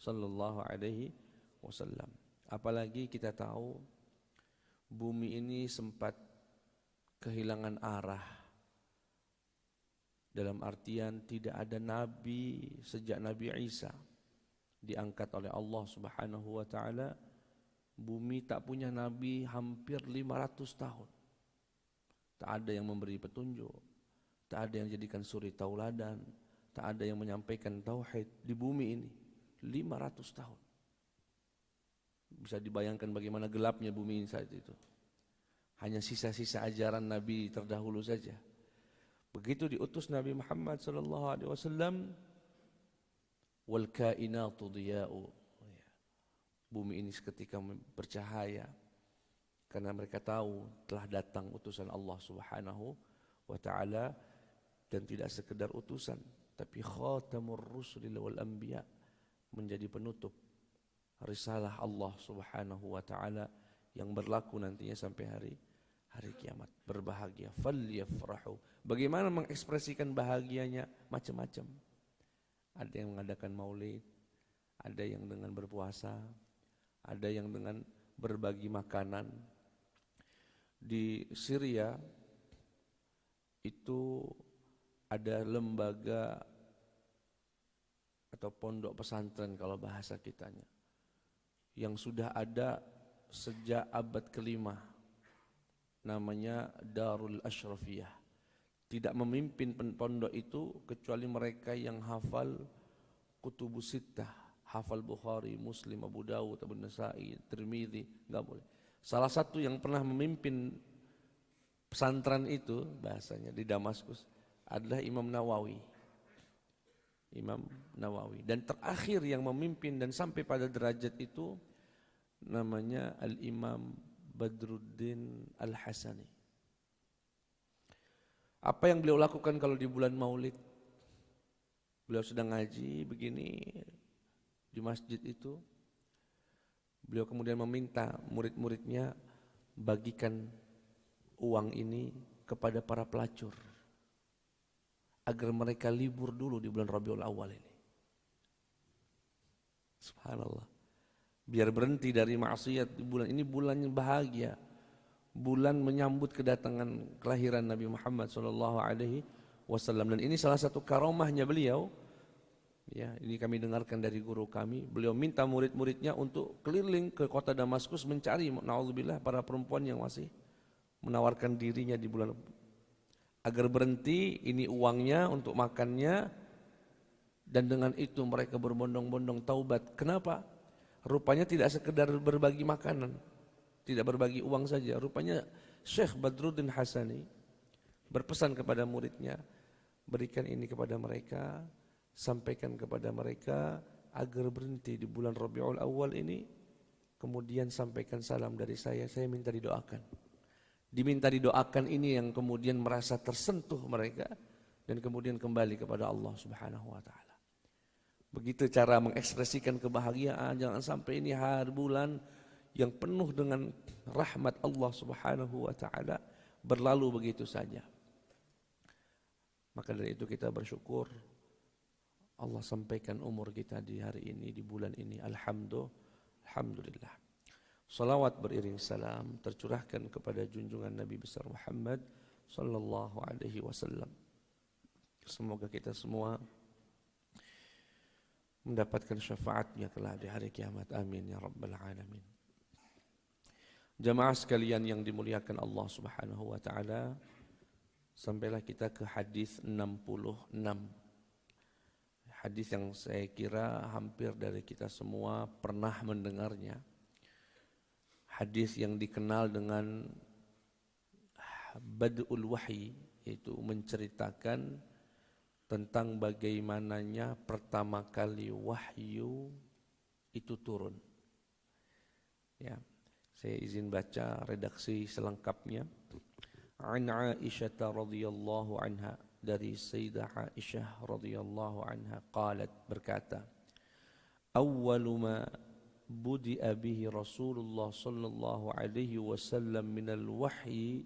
sallallahu alaihi wasallam. Apalagi kita tahu bumi ini sempat kehilangan arah. Dalam artian tidak ada nabi sejak Nabi Isa diangkat oleh Allah Subhanahu wa taala. Bumi tak punya nabi hampir 500 tahun. Tak ada yang memberi petunjuk, tak ada yang jadikan suri tauladan, tak ada yang menyampaikan tauhid di bumi ini 500 tahun. Bisa dibayangkan bagaimana gelapnya bumi ini saat itu. Hanya sisa-sisa ajaran Nabi terdahulu saja. Begitu diutus Nabi Muhammad sallallahu alaihi wasallam, wal kainatu diya'u. Bumi ini seketika bercahaya karena mereka tahu telah datang utusan Allah Subhanahu wa taala, dan tidak sekedar utusan tapi khatamur rusul wal anbiya, menjadi penutup risalah Allah Subhanahu wa taala yang berlaku nantinya sampai hari kiamat. Berbahagia, falyafrahu. Bagaimana mengekspresikan bahagianya? Macam-macam. Ada yang mengadakan maulid, ada yang dengan berpuasa, ada yang dengan berbagi makanan. Di Syria itu ada lembaga atau pondok pesantren kalau bahasa kitanya, yang sudah ada sejak abad ke-5, namanya Darul Ashrafiyah. Tidak memimpin pondok itu kecuali mereka yang hafal Kutubus Sittah, hafal Bukhari, Muslim, Abu Dawud, Abu Nasa'i, Tirmidzi, enggak boleh. Salah satu yang pernah memimpin pesantren itu bahasanya di Damaskus adalah Imam Nawawi. Imam Nawawi. Dan terakhir yang memimpin dan sampai pada derajat itu namanya Al-Imam Badruddin Al-Hasani. Apa yang beliau lakukan kalau di bulan Maulid? Beliau sedang ngaji begini di masjid itu, beliau kemudian meminta murid-muridnya bagikan uang ini kepada para pelacur agar mereka libur dulu di bulan Rabiul Awal ini. Subhanallah. Biar berhenti dari maksiat di bulan ini, bulan yang bahagia, bulan menyambut kedatangan kelahiran Nabi Muhammad SAW. Dan ini salah satu karomahnya beliau. Ya, ini kami dengarkan dari guru kami. Beliau minta murid-muridnya untuk keliling ke kota Damaskus mencari, na'udzubillah, para perempuan yang masih menawarkan dirinya di bulan, agar berhenti, ini uangnya untuk makannya. Dan dengan itu mereka berbondong-bondong taubat. Kenapa? Rupanya tidak sekedar berbagi makanan, tidak berbagi uang saja. Rupanya Syekh Badruddin Hasani berpesan kepada muridnya, berikan ini kepada mereka, sampaikan kepada mereka agar berhenti di bulan Rabiul Awal ini, kemudian sampaikan salam dari saya minta didoakan. Diminta didoakan ini yang kemudian merasa tersentuh mereka dan kemudian kembali kepada Allah Subhanahu wa taala. Begitu cara mengekspresikan kebahagiaan. Jangan sampai ini hari bulan yang penuh dengan rahmat Allah Subhanahu wa taala berlalu begitu saja. Maka dari itu kita bersyukur Allah sampaikan umur kita di hari ini, di bulan ini. Alhamdulillah. Salawat beriring salam tercurahkan kepada junjungan Nabi besar Muhammad sallallahu alaihi wasallam. Semoga kita semua mendapatkan syafaatnya kelak di hari kiamat. Amin ya rabbal alamin. Jamaah sekalian yang dimuliakan Allah Subhanahu wa taala, sampailah kita ke hadis 66. Hadis yang saya kira hampir dari kita semua pernah mendengarnya. Hadis yang dikenal dengan Bad'ul Wahyi, yaitu menceritakan tentang bagaimananya pertama kali wahyu itu turun. Ya, saya izin baca redaksi selengkapnya. An Aisyah radhiyallahu anha, dari Sayyidah Aisyah radhiyallahu anha, qalat, berkata, awwalu ma budi'a bihi Rasulullah sallallahu alaihi wasallam minal wahyi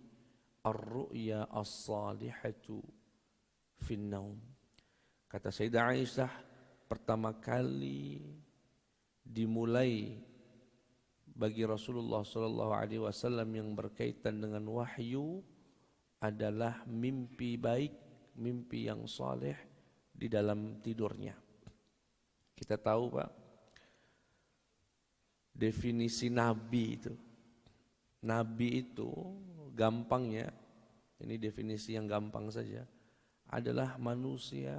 ar-ru'ya as-salihatu fin naum. Kata Sayyidah Aisyah, pertama kali dimulai bagi Rasulullah sallallahu alaihi wasallam yang berkaitan dengan wahyu adalah mimpi baik, mimpi yang saleh di dalam tidurnya. Kita tahu Pak, definisi nabi itu. Nabi itu gampangnya, ini definisi yang gampang saja, adalah manusia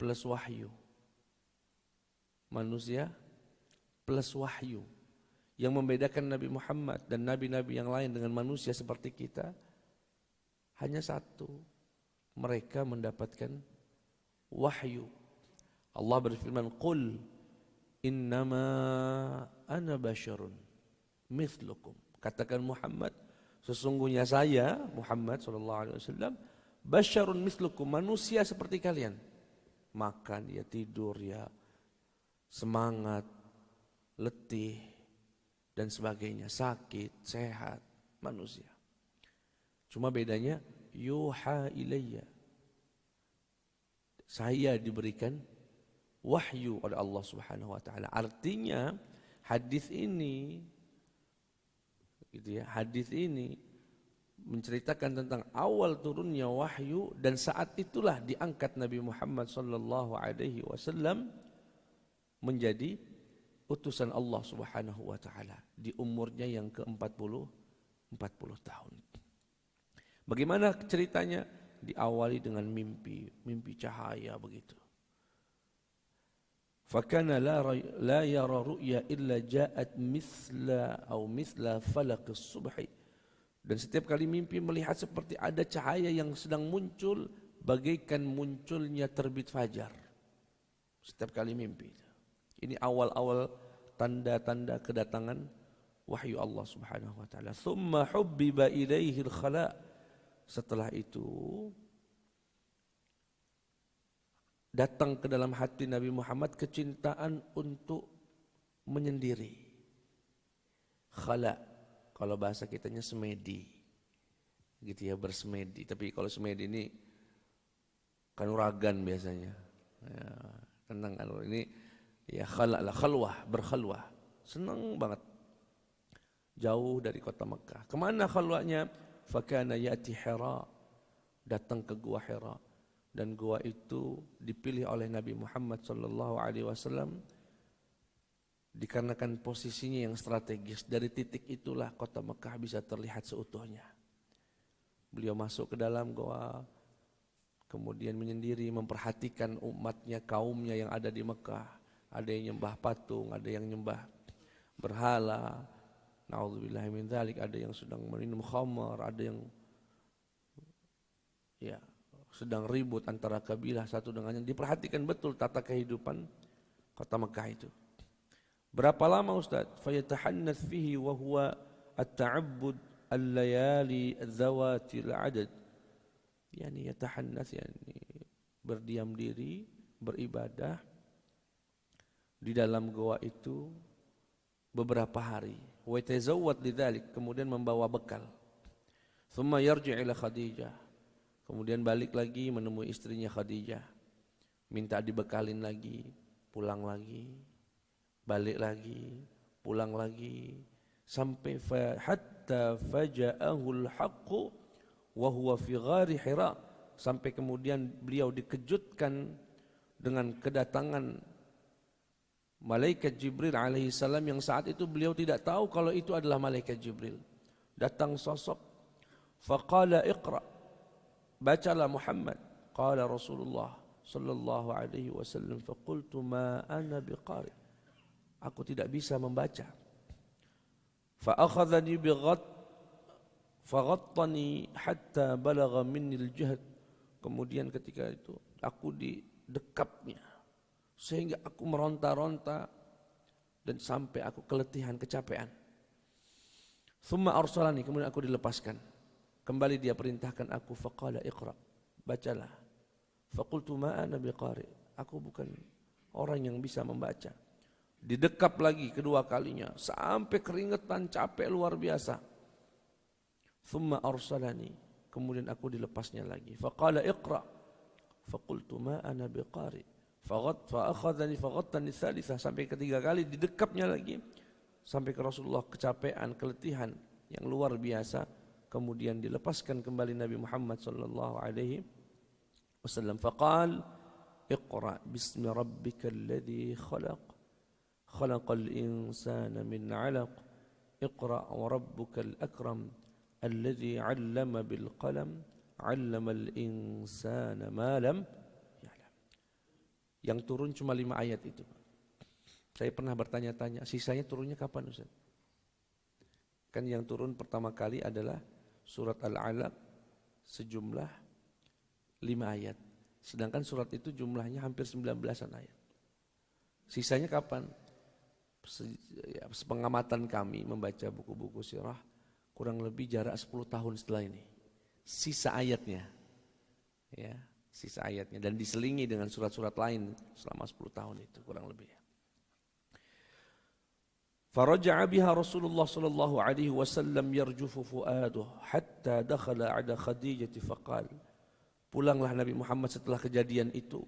plus wahyu. Manusia plus wahyu. Yang membedakan Nabi Muhammad dan nabi-nabi yang lain dengan manusia seperti kita hanya satu, mereka mendapatkan wahyu. Allah berfirman, "Qul innama ana basyarun mithlukum." Katakan Muhammad, sesungguhnya saya Muhammad sallallahu alaihi wasallam basyarun mithlukum, manusia seperti kalian. Makan, ya tidur, ya semangat, letih dan sebagainya, sakit, sehat, manusia. Cuma bedanya yuha ilayya, saya diberikan wahyu oleh Allah Subhanahu wa taala. Artinya hadis ini gitu ya, hadis ini menceritakan tentang awal turunnya wahyu dan saat itulah diangkat Nabi Muhammad sallallahu alaihi wasallam menjadi utusan Allah Subhanahu wa taala di umurnya yang ke-40 tahun. Bagaimana ceritanya? Diawali dengan mimpi cahaya begitu. Fakana la yara ru'ya illa ja'at mithla falaq as-subhi. Dan setiap kali mimpi melihat seperti ada cahaya yang sedang muncul bagaikan munculnya terbit fajar. Setiap kali mimpi. Ini awal-awal tanda-tanda kedatangan wahyu Allah Subhanahu wa taala. Tsumma hubbiba ilaihi al-khala'. Setelah itu datang ke dalam hati Nabi Muhammad kecintaan untuk menyendiri. Khala, kalau bahasa kitanya semedi, gitu ya, bersemedi. Tapi kalau semedi ini kanuragan biasanya. Ya, tenang kalau ini ya khala lah, khalwah, berkhalwah. Senang banget. Jauh dari kota Mekah. Kemana khalwahnya? Fakana ya'ti Hira, datang ke gua Hira, dan gua itu dipilih oleh Nabi Muhammad sallallahu alaihi wasallam dikarenakan posisinya yang strategis. Dari titik itulah kota Mekah bisa terlihat seutuhnya. Beliau masuk ke dalam gua, kemudian menyendiri memperhatikan umatnya, kaumnya yang ada di Mekah. Ada yang nyembah patung, ada yang nyembah berhala. Na'udzubillahi min dzalik, ada yang sedang minum khamar, ada yang ya sedang ribut antara kabilah satu dengan yang. Diperhatikan betul tata kehidupan kota Mekah itu. Berapa lama Ustaz? Fayatahannath fihi wa huwa at-ta'abbud al-layali dzawatil adad. Yani yatahannath, yani berdiam diri, beribadah di dalam goa itu beberapa hari. Wa yatazawwad lidzalik, kemudian membawa bekal. Tsumma yarji' ila Khadijah, kemudian balik lagi menemui istrinya Khadijah, minta dibekalin lagi, pulang lagi, balik lagi, pulang lagi, sampai hatta faja'ahul haqqu wa huwa fi ghari Hira, sampai kemudian beliau dikejutkan dengan kedatangan malaikat Jibril alaihi salam yang saat itu beliau tidak tahu kalau itu adalah malaikat Jibril. Datang sosok, faqala iqra, bacalah Muhammad. Qala Rasulullah sallallahu alaihi wasallam, faqultu ma ana biqari, aku tidak bisa membaca. Fa akhadhani faghattani hatta balagha minni al-jahd, kemudian ketika itu aku didekapnya sehingga aku meronta-ronta dan sampai aku keletihan, kecapean. Tsumma arsalani, kemudian aku dilepaskan. Kembali dia perintahkan aku, faqala iqra, bacalah. Faqultu ma ana biqari, aku bukan orang yang bisa membaca. Didekap lagi kedua kalinya sampai keringetan, capek luar biasa. Tsumma arsalani, kemudian aku dilepasnya lagi. Faqala iqra, faqultu ma ana biqari, Faghattani tsalitsah, sampai ketiga kali didekapnya lagi sampai ke Rasulullah kecapean, keletihan yang luar biasa. Kemudian dilepaskan kembali Nabi Muhammad sallallahu alaihi wasallam. Faqal iqra bismi rabbikal ladzi khalaq khalaqal insana min 'alaq iqra wa rabbukal akram alladzi 'allama bil qalam 'allamal insana ma lam ya'lam. Yang turun cuma 5 ayat itu. Saya pernah bertanya-tanya, sisanya turunnya kapan Ustaz? Kan yang turun pertama kali adalah surat Al-Alaq sejumlah 5 ayat. Sedangkan surat itu jumlahnya hampir 19-an ayat. Sisanya kapan? Sepengamatan kami membaca buku-buku sirah, kurang lebih jarak 10 tahun setelah ini. Sisa ayatnya. Ya, sisa ayatnya dan diselingi dengan surat-surat lain selama 10 tahun itu kurang lebih. Faraja'a biha Rasulullah sallallahu alaihi wasallam yarjufu fuaduh hatta dakhala 'ala Khadijah faqal. Pulanglah Nabi Muhammad setelah kejadian itu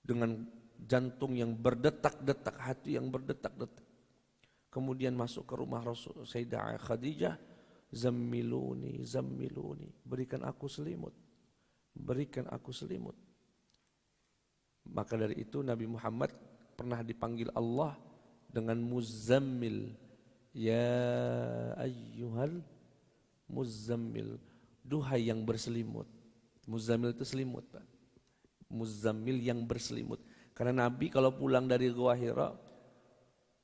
dengan jantung yang berdetak-detak, hati yang berdetak-detak. Kemudian masuk ke rumah Rasul Sayyidah Khadijah, zammiluni, zammiluni, berikan aku selimut. Berikan aku selimut. Maka dari itu Nabi Muhammad pernah dipanggil Allah dengan Muzammil, ya ayyuhal Muzammil, duhai yang berselimut. Muzammil itu selimut, Pak. Muzammil yang berselimut. Karena Nabi kalau pulang dari Gua Hira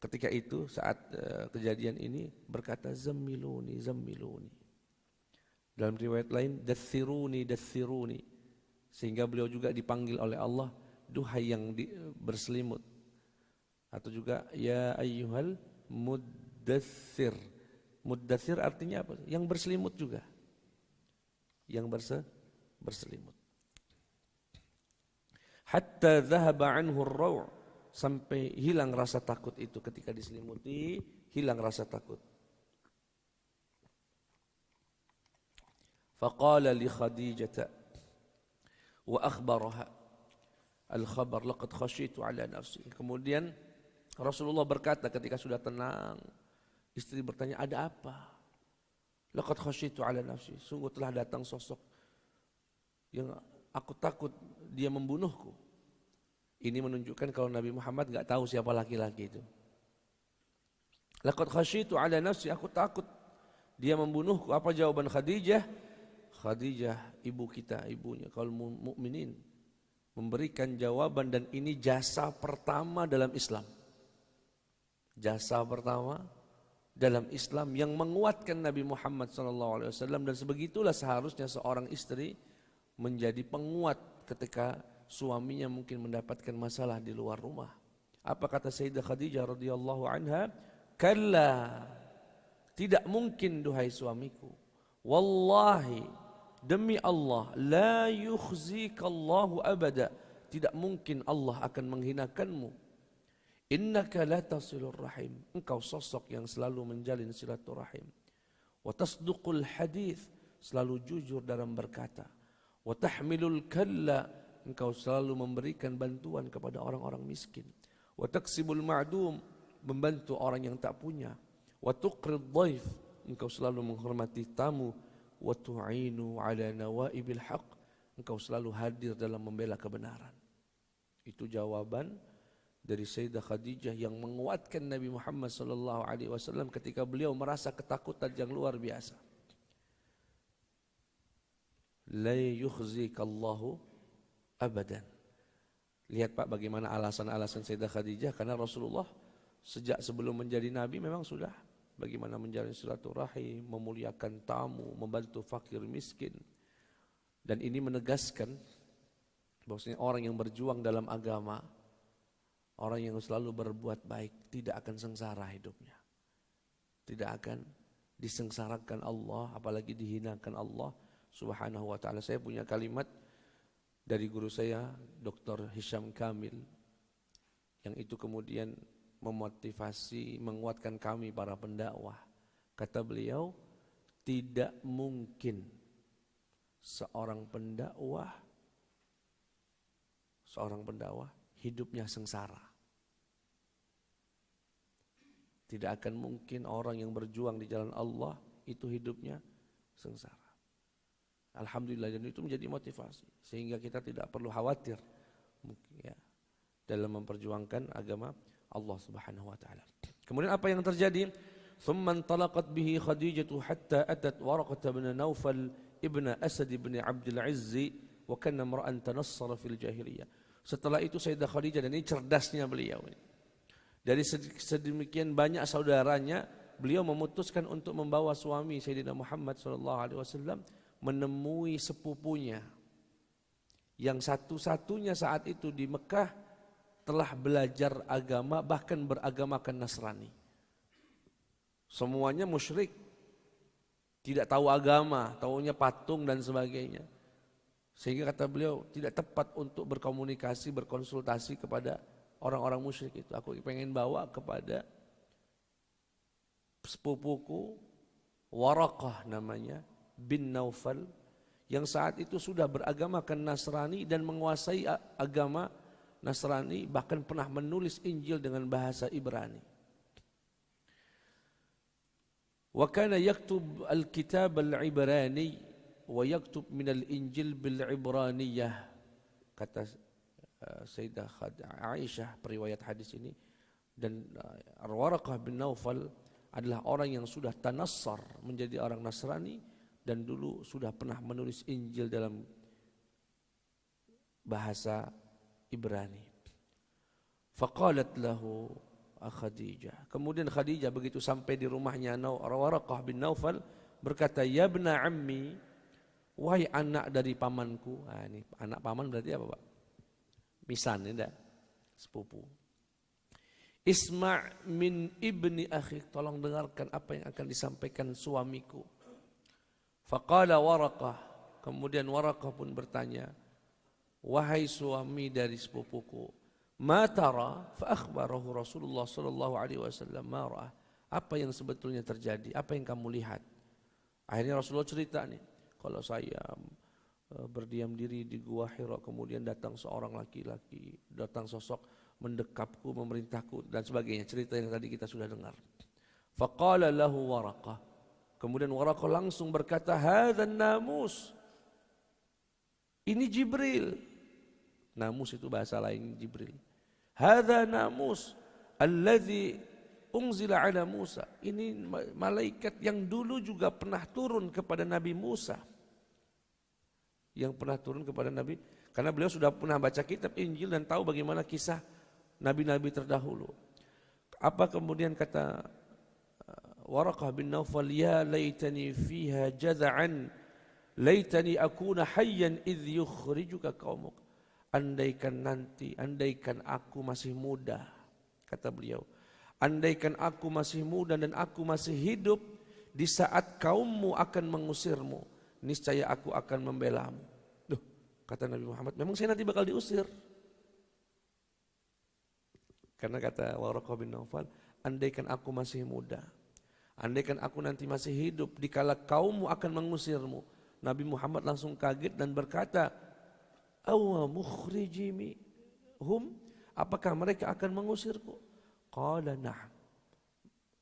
ketika itu saat kejadian ini berkata zammiluni, zammiluni. Dalam riwayat lain dathiruni, dathiruni. Sehingga beliau juga dipanggil oleh Allah duhai yang berselimut. Atau juga ya ayyuhal muddathir. Muddathir artinya apa? Yang berselimut juga. Yang berselimut. Hatta dhahaba anhu ar-raw', sampai hilang rasa takut itu ketika diselimuti, hilang rasa takut. Faqala li Khadijah wa akhbaraha al-khabar laqad khashitu ala nafsi. Kemudian Rasulullah berkata ketika sudah tenang, istri bertanya, ada apa? Laqad khashitu ala nafsi, sungguh telah datang sosok yang aku takut dia membunuhku. Ini menunjukkan kalau Nabi Muhammad enggak tahu siapa laki-laki itu. Laqad khashitu ala nafsi, aku takut dia membunuhku. Apa jawaban Khadijah? Khadijah, ibu kita, ibunya kaum mukminin, memberikan jawaban, dan ini jasa pertama dalam Islam. Jasa pertama dalam Islam yang menguatkan Nabi Muhammad SAW, dan sebegitulah seharusnya seorang istri menjadi penguat ketika suaminya mungkin mendapatkan masalah di luar rumah. Apa kata Sayyidah Khadijah radhiyallahu anha? Kalla, tidak mungkin duhai suamiku. Wallahi, demi Allah, la yukhzikallahu abada, tidak mungkin Allah akan menghinakanmu. Innaka la tasilur rahim, engkau sosok yang selalu menjalin silaturahim. Wa tasduqul hadith, selalu jujur dalam berkata. Wa tahmilul kalla, engkau selalu memberikan bantuan kepada orang-orang miskin. Wa taksibul ma'dum, membantu orang yang tak punya. Wa tuqrid dhaif, engkau selalu menghormati tamu. Wa tu'inu ala nawaibil haq, engkau selalu hadir dalam membela kebenaran. Itu jawaban dari Sayyidah Khadijah yang menguatkan Nabi Muhammad SAW ketika beliau merasa ketakutan yang luar biasa. La yukhzikallahu abadan. Lihat Pak bagaimana alasan-alasan Sayyidah Khadijah, karena Rasulullah sejak sebelum menjadi Nabi memang sudah bagaimana menjalin silaturahim, memuliakan tamu, membantu fakir miskin. Dan ini menegaskan bahwasanya orang yang berjuang dalam agama, orang yang selalu berbuat baik, tidak akan sengsara hidupnya. Tidak akan disengsarakan Allah, apalagi dihinakan Allah Subhanahu wa ta'ala. Saya punya kalimat dari guru saya, Dr. Hisham Kamil, yang itu kemudian memotivasi, menguatkan kami para pendakwah. Kata beliau, tidak mungkin seorang pendakwah seorang pendakwah hidupnya sengsara. Tidak akan mungkin orang yang berjuang di jalan Allah itu hidupnya sengsara. Alhamdulillah, dan itu menjadi motivasi sehingga kita tidak perlu khawatir ya, dalam memperjuangkan agama Allah Subhanahu wa taala. Kemudian apa yang terjadi? Thumma intalaqat bihi Khadijah hatta atat Waraqah bin Naufal ibn Asad ibn Abdul Azz wa kana imra'an tanassara fil jahiliyah. Setelah itu Sayyidah Khadijah, dan ini cerdasnya beliau. Dari sedemikian banyak saudaranya, beliau memutuskan untuk membawa suami Sayyidina Muhammad SAW menemui sepupunya yang satu-satunya saat itu di Mekah telah belajar agama, bahkan beragamakan Nasrani. Semuanya musyrik, tidak tahu agama, taunya patung dan sebagainya. Sehingga kata beliau tidak tepat untuk berkomunikasi, berkonsultasi kepada orang-orang musyrik itu. Aku pengen bawa kepada sepupuku Waraqah namanya bin Naufal, yang saat itu sudah beragamakan Nasrani dan menguasai agama Nasrani, bahkan pernah menulis Injil dengan bahasa Ibrani. Wa kana yaktub al-kitab al-Ibrani wa yaktub min al-Injil bil-Ibraniyah. Kata Sayyidah Aisyah periwayat hadis ini. Dan Waraqah bin Naufal adalah orang yang sudah tanassar, menjadi orang Nasrani, dan dulu sudah pernah menulis Injil dalam bahasa Ibrani. Faqalat lahu Khadijah. Kemudian Khadijah begitu sampai di rumahnya Waraqah bin Naufal berkata, "Ya ibna ammi, wahai anak dari pamanku." Nah, ini anak paman berarti apa, Pak? Misan, ya, sepupu. "Isma' min ibni akhi." Tolong dengarkan apa yang akan disampaikan suamiku. Faqala Waraqah. Kemudian Waraqah pun bertanya, "Wahai suami dari sepupuku, ma tara?" Fa akhbarahu Rasulullah sallallahu alaihi wasallam ma ra'a. Apa yang sebetulnya terjadi? Apa yang kamu lihat? Akhirnya Rasulullah cerita nih, kalau saya berdiam diri di Gua Hira, kemudian datang seorang laki-laki, datang sosok mendekapku, memerintahku dan sebagainya, cerita yang tadi kita sudah dengar. Faqala lahu Waraqah. Kemudian Waraqah langsung berkata, "Hadzan namus." Ini Jibril. Namus itu bahasa lain Jibril. Hadza namus alladzi unzila ala Musa. Ini malaikat yang dulu juga pernah turun kepada Nabi Musa. Yang pernah turun kepada Nabi, karena beliau sudah pernah baca kitab Injil dan tahu bagaimana kisah nabi-nabi terdahulu. Apa kemudian kata Waraqah bin Naufal, "Ya laitani fiha jaza'an, laitani akuna hayyan idh yukhrijuka qaumuk." Andaikan aku masih muda, kata beliau. Andaikan aku masih muda dan aku masih hidup di saat kaummu akan mengusirmu, niscaya aku akan membelamu. Duh, kata Nabi Muhammad, memang saya nanti bakal diusir. Karena kata Waraqah bin Naufal, andaikan aku masih muda, andaikan aku nanti masih hidup dikala kaummu akan mengusirmu. Nabi Muhammad langsung kaget dan berkata, "Awa mukhrijimi hum?" Apakah mereka akan mengusirku? Qala na'am.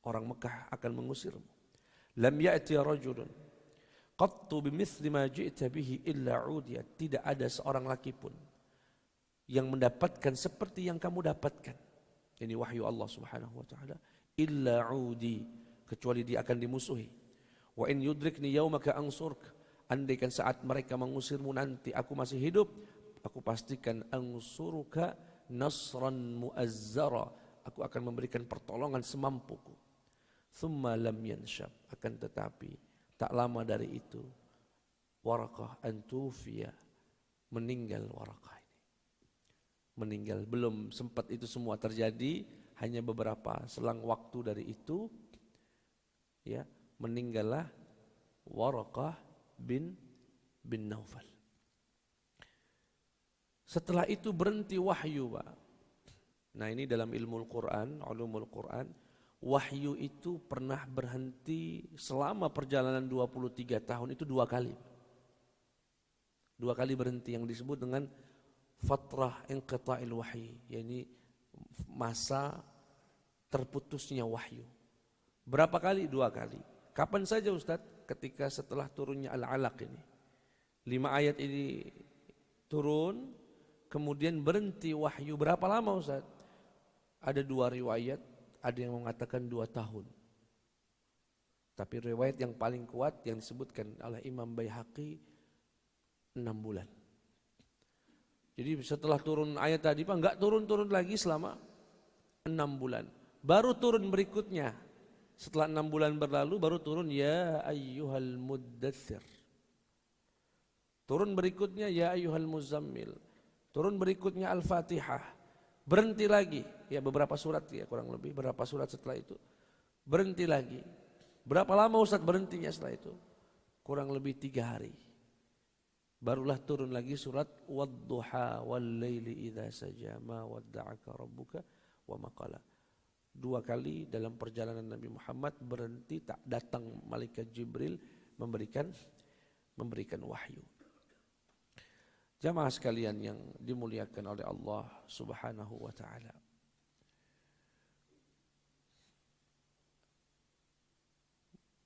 Orang Mekah akan mengusirmu. Lam ya'ti rajulun qattu bimithli ma ji'ta bihi illa 'udiyat. Tidak ada seorang laki pun yang mendapatkan seperti yang kamu dapatkan. Ini wahyu Allah Subhanahu wa taala. Illa 'udi, kecuali dia akan dimusuhi. Wa in yudrikni yaumaka ansurk. Andaikan saat mereka mengusirmu nanti aku masih hidup, aku pastikan ansuruka nasran muazzara. Aku akan memberikan pertolongan semampuku. Thumma lam yanshab. Akan tetapi tak lama dari itu Waraqah antufiya, meninggal Waraqah ini. Meninggal, belum sempat itu semua terjadi, hanya beberapa selang waktu dari itu ya, meninggallah Waraqah bin Naufal. Setelah itu berhenti wahyu, Pak. Nah, ini dalam ilmu Al-Quran, ulumul Quran, wahyu itu pernah berhenti selama perjalanan 23 tahun itu 2 kali. 2 kali berhenti, yang disebut dengan fatrah inqita'il wahyi, yakni masa terputusnya wahyu. Berapa kali? 2 kali. Kapan saja Ustaz? Ketika setelah turunnya Al-Alaq ini. 5 ayat ini turun, kemudian berhenti wahyu. Berapa lama Ustaz? Ada 2 riwayat, ada yang mengatakan 2 tahun. Tapi riwayat yang paling kuat yang disebutkan oleh Imam Baihaqi 6 bulan. Jadi setelah turun ayat tadi Pak, enggak turun-turun lagi selama 6 bulan. Baru turun berikutnya. Setelah 6 bulan berlalu baru turun ya ayyuhal muddatsir. Turun berikutnya ya ayyuhal muzammil. Turun berikutnya Al-Fatihah. Berhenti lagi. Ya beberapa surat ya kurang lebih. Berapa surat setelah itu. Berhenti lagi. Berapa lama Ustaz berhentinya setelah itu? Kurang lebih 3 hari. Barulah turun lagi surat Wadduha wal laili idza saja ma wadda'aka rabbuka wa ma qala. 2 kali dalam perjalanan Nabi Muhammad berhenti, tak datang malaikat Jibril memberikan wahyu. Jamaah sekalian yang dimuliakan oleh Allah Subhanahu wa taala.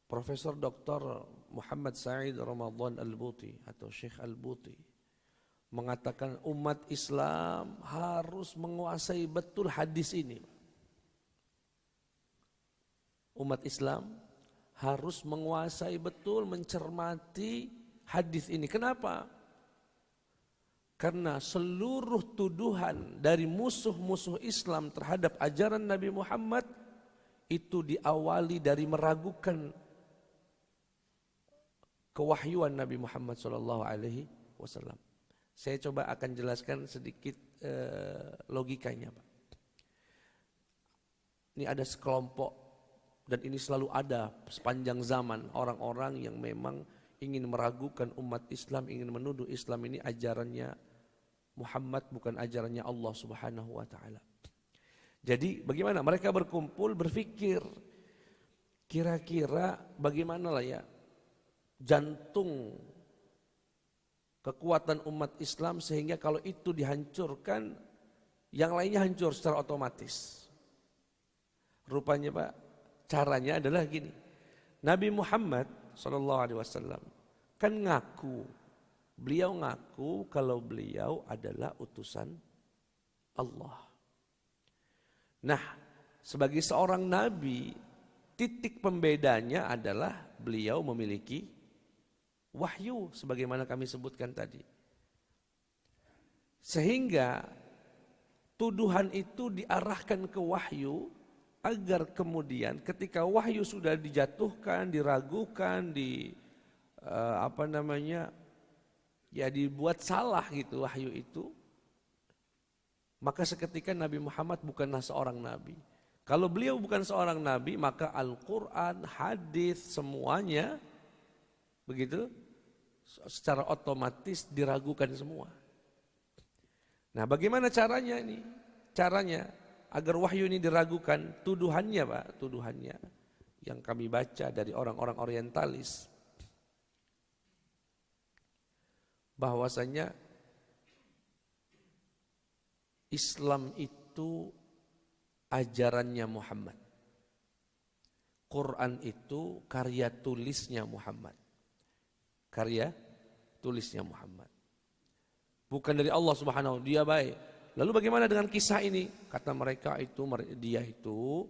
Profesor Dr. Muhammad Sa'id Ramadan Al-Buti atau Syekh Al-Buti mengatakan umat Islam harus menguasai betul hadis ini. Umat Islam harus menguasai betul, mencermati hadis ini. Kenapa? Karena seluruh tuduhan dari musuh-musuh Islam terhadap ajaran Nabi Muhammad itu diawali dari meragukan kewahyuan Nabi Muhammad SAW. Saya coba akan jelaskan sedikit logikanya, Pak. Ini ada sekelompok, dan ini selalu ada sepanjang zaman, orang-orang yang memang ingin meragukan umat Islam, ingin menuduh Islam ini ajarannya Muhammad bukan ajarannya Allah Subhanahu wa taala. Jadi bagaimana mereka berkumpul berpikir kira-kira bagaimana lah ya jantung kekuatan umat Islam sehingga kalau itu dihancurkan yang lainnya hancur secara otomatis. Rupanya Pak, caranya adalah gini. Nabi Muhammad SAW kan beliau ngaku kalau beliau adalah utusan Allah. Nah, sebagai seorang nabi, titik pembedanya adalah beliau memiliki wahyu sebagaimana kami sebutkan tadi. Sehingga tuduhan itu diarahkan ke wahyu agar kemudian ketika wahyu sudah dijatuhkan, diragukan, dibuat salah gitu wahyu itu, maka seketika Nabi Muhammad bukanlah seorang nabi. Kalau beliau bukan seorang nabi, maka Al-Quran, hadis semuanya begitu secara otomatis diragukan semua. Nah, bagaimana caranya ini? Caranya agar wahyu ini diragukan, tuduhannya Pak, tuduhannya yang kami baca dari orang-orang orientalis, bahwasanya Islam itu ajarannya Muhammad. Quran itu karya tulisnya Muhammad. Karya tulisnya Muhammad. Bukan dari Allah Subhanahu wa taala, dia baik. Lalu bagaimana dengan kisah ini? Kata mereka dia itu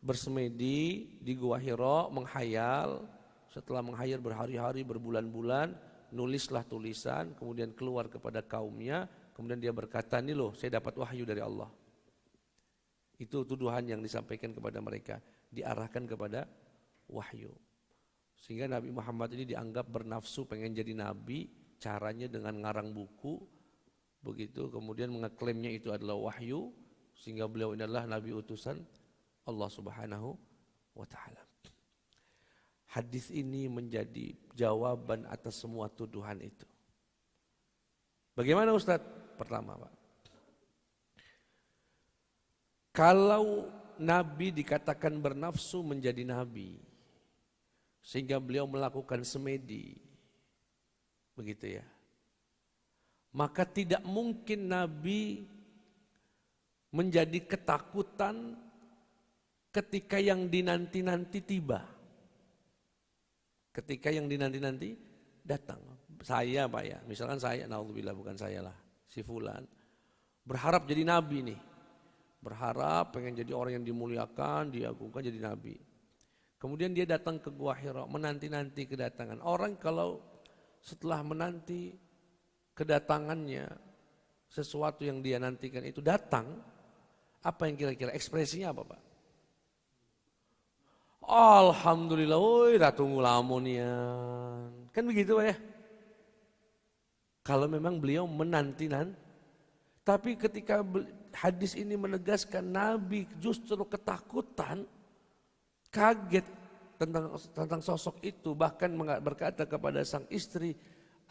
bersemedi di Gua Hira, menghayal. Setelah menghayal berhari-hari, berbulan-bulan, nulislah tulisan, kemudian keluar kepada kaumnya, kemudian dia berkata, "Nih loh, saya dapat wahyu dari Allah." Itu tuduhan yang disampaikan kepada mereka, diarahkan kepada wahyu. Sehingga Nabi Muhammad ini dianggap bernafsu pengen jadi nabi, caranya dengan ngarang buku, begitu, kemudian mengeklaimnya itu adalah wahyu, sehingga beliau ini adalah nabi utusan Allah Subhanahu wa taala. Hadis ini menjadi jawaban atas semua tuduhan itu. Bagaimana Ustaz? Pertama Pak, kalau nabi dikatakan bernafsu menjadi nabi, sehingga beliau melakukan semedi, begitu ya. Maka tidak mungkin Nabi menjadi ketakutan ketika yang dinanti-nanti tiba. Ketika yang dinanti-nanti datang. Saya Pak ya, misalkan saya, naudzubillah bukan saya lah, si Fulan. Berharap jadi Nabi nih. Berharap pengen jadi orang yang dimuliakan, diagungkan jadi Nabi. Kemudian dia datang ke Gua Hira, menanti-nanti kedatangan. Orang kalau setelah menanti kedatangannya, sesuatu yang dia nantikan itu datang, apa yang kira-kira ekspresinya apa Pak? Alhamdulillah, woi tunggu lamunian. Kan begitu Pak ya? Kalau memang beliau menanti-nanti. Tapi ketika hadis ini menegaskan Nabi justru ketakutan, kaget tentang sosok itu, bahkan berkata kepada sang istri,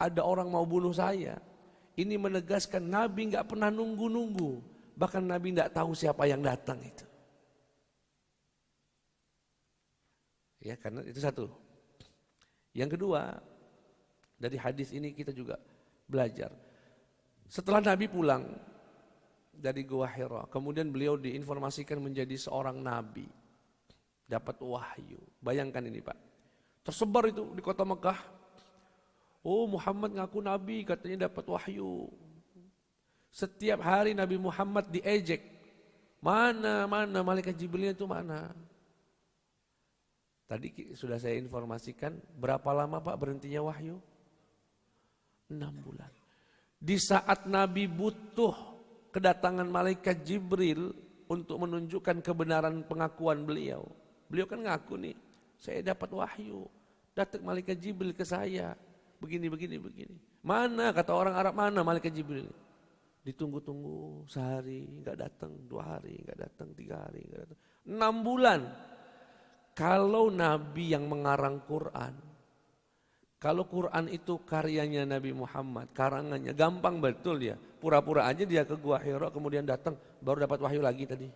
ada orang mau bunuh saya. Ini menegaskan Nabi nggak pernah nunggu-nunggu, bahkan Nabi nggak tahu siapa yang datang itu. Ya, karena itu satu. Yang kedua, dari hadis ini kita juga belajar. Setelah Nabi pulang dari Gua Hira, kemudian beliau diinformasikan menjadi seorang nabi. Dapat wahyu. Bayangkan ini Pak. Tersebar itu di kota Mekah. Oh Muhammad ngaku nabi, katanya dapat wahyu. Setiap hari Nabi Muhammad diejek. Mana malaikat Jibril itu mana? Tadi sudah saya informasikan berapa lama Pak berhentinya wahyu? 6 bulan. Di saat Nabi butuh kedatangan malaikat Jibril untuk menunjukkan kebenaran pengakuan beliau. Beliau kan ngaku nih, saya dapat wahyu. Datang malaikat Jibril ke saya. Begini. Mana kata orang Arab, mana malaikat Jibril? Ditunggu-tunggu sehari, enggak datang, 2 hari, enggak datang, 3 hari, enggak datang. 6 bulan. Kalau Nabi yang mengarang Quran, kalau Quran itu karyanya Nabi Muhammad, karangannya, gampang betul ya. Pura-pura aja dia ke Gua Hira, kemudian datang, baru dapat wahyu lagi tadi.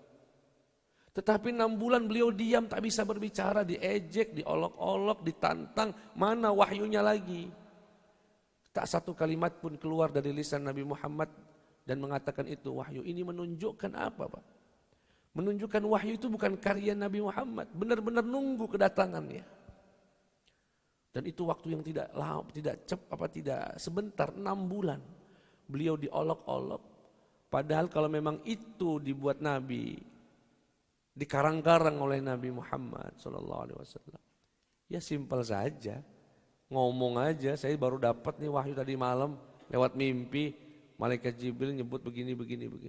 Tetapi 6 bulan beliau diam, tak bisa berbicara, diejek, diolok-olok, ditantang, mana wahyunya lagi. Tak satu kalimat pun keluar dari lisan Nabi Muhammad dan mengatakan itu wahyu. Ini menunjukkan apa Pak? Menunjukkan wahyu itu bukan karya Nabi Muhammad, benar-benar nunggu kedatangannya. Dan itu waktu yang tidak sebentar, 6 bulan. Beliau diolok-olok. Padahal kalau memang itu dibuat Nabi, dikarang-karang oleh Nabi Muhammad SAW, ya simpel saja, ngomong aja. Saya baru dapat nih wahyu tadi malam lewat mimpi, malaikat Jibril nyebut begini.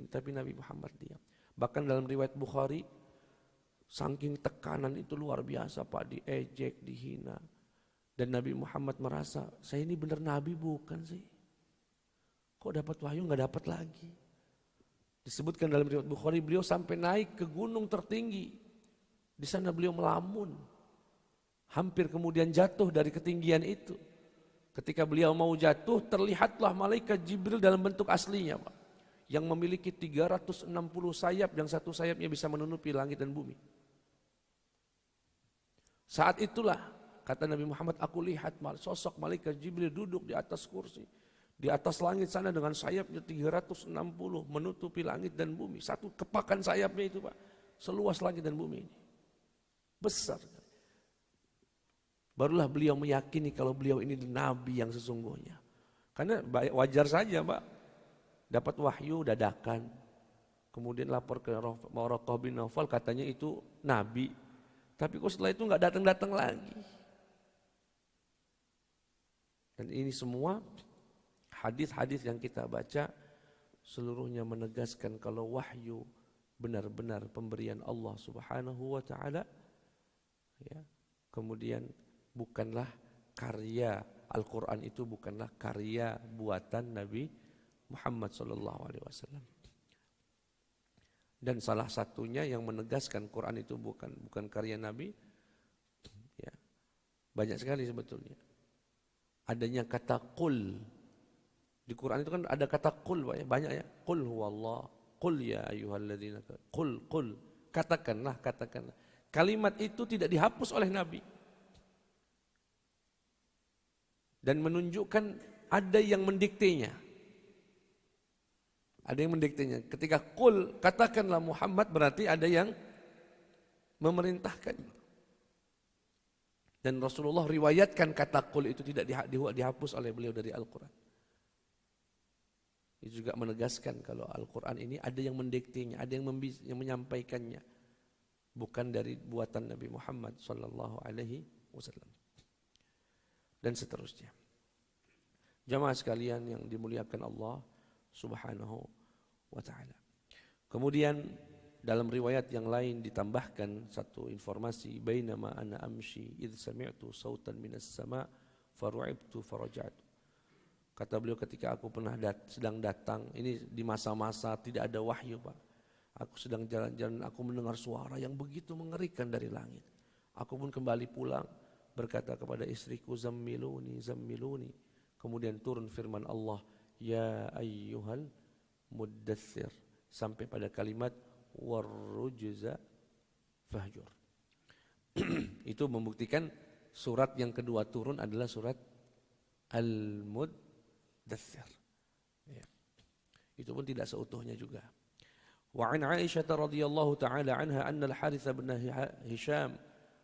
Tapi Nabi Muhammad diam. Bahkan dalam riwayat Bukhari, saking tekanan itu luar biasa Pak, diejek, dihina. Dan Nabi Muhammad merasa, saya ini benar Nabi bukan sih? Kok dapat wahyu nggak dapat lagi? Disebutkan dalam riwayat Bukhari, beliau sampai naik ke gunung tertinggi. Di sana beliau melamun. Hampir kemudian jatuh dari ketinggian itu. Ketika beliau mau jatuh, terlihatlah malaikat Jibril dalam bentuk aslinya Pak. Yang memiliki 360 sayap, yang satu sayapnya bisa menutupi langit dan bumi. Saat itulah, kata Nabi Muhammad, aku lihat sosok malaikat Jibril duduk di atas kursi. Di atas langit sana dengan sayapnya 360 menutupi langit dan bumi. Satu kepakan sayapnya itu Pak, seluas langit dan bumi ini. Besar. Barulah beliau meyakini kalau beliau ini Nabi yang sesungguhnya. Karena wajar saja Pak, dapat wahyu dadakan. Kemudian lapor ke Waraqah bin Naufal, katanya itu Nabi. Tapi kok setelah itu nggak datang-datang lagi. Dan ini semua hadis-hadis yang kita baca seluruhnya menegaskan kalau wahyu benar-benar pemberian Allah Subhanahu wa taala, ya. Kemudian bukanlah karya Al-Qur'an, itu bukanlah karya buatan Nabi Muhammad sallallahu alaihi wasallam. Dan salah satunya yang menegaskan Quran itu bukan karya Nabi, ya. Banyak sekali sebetulnya. Adanya kata qul. Di Quran itu kan ada kata qul banyak ya. Qul huwallah, qul ya ayyuhalladzina, qul. Katakanlah. Kalimat itu tidak dihapus oleh Nabi. Dan menunjukkan ada yang mendiktenya. Ada yang mendiktenya. Ketika qul, katakanlah Muhammad, berarti ada yang memerintahkan. Dan Rasulullah riwayatkan kata qul itu tidak dihapus oleh beliau dari Al-Quran. Itu juga menegaskan kalau Al-Quran ini ada yang mendiktenya, ada yang menyampaikannya. Bukan dari buatan Nabi Muhammad sallallahu alaihi wasallam. Dan seterusnya. Jamaah sekalian yang dimuliakan Allah Subhanahu wa taala. Kemudian dalam riwayat yang lain ditambahkan satu informasi, bainama ana amshi idz sami'tu sautan minas sama' faru'ibtu faraja'tu. Kata beliau ketika aku pernah sedang datang, ini di masa-masa tidak ada wahyu, Pak. Aku sedang jalan-jalan, aku mendengar suara yang begitu mengerikan dari langit. Aku pun kembali pulang, berkata kepada istriku, zammiluni, zammiluni. Kemudian turun firman Allah, ya ayyuhal muddathir. Sampai pada kalimat, warrujza fahjur. Itu membuktikan surat yang kedua turun adalah surat Al-Muddathir. Ya. Itu pun tidak seutuhnya juga. وعن عائشة رضي الله تعالى عنها أن الحارث بن هشام